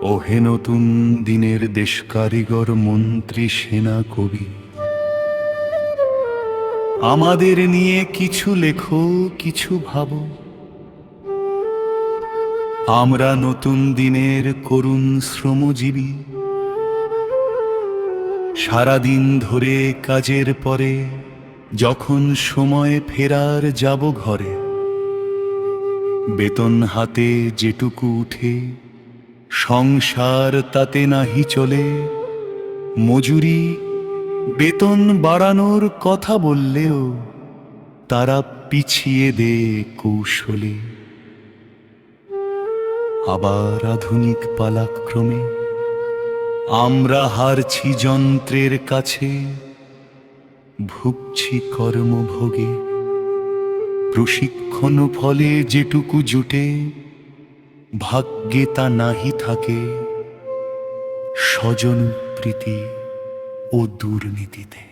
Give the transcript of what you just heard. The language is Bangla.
ওহে নতুন দিনের দেশ কারিগর মন্ত্রী সেনা কবি, আমাদের নিয়ে কিছু লেখো কিছু ভাবো। আমরা নতুন দিনের করুণ শ্রমজীবী, সারাদিন ধরে কাজের পরে যখন সময় ফেরার যাব ঘরে, বেতন হাতে যেটুকু উঠে সংসার তাতে নাহি চলে। মজুরি বেতন বাড়ানোর কথা বললেও তারা পিছিয়ে দে কৌশলে। আবার আধুনিক পালাক্রমে আমরা হারছি যন্ত্রের কাছে, ভুগছি কর্মভোগে। প্রশিক্ষণ ফলে যেটুকু জুটে ভাগ্যে তা নাহি থাকে, স্বজন প্রীতি ও দুর্নীতিতে।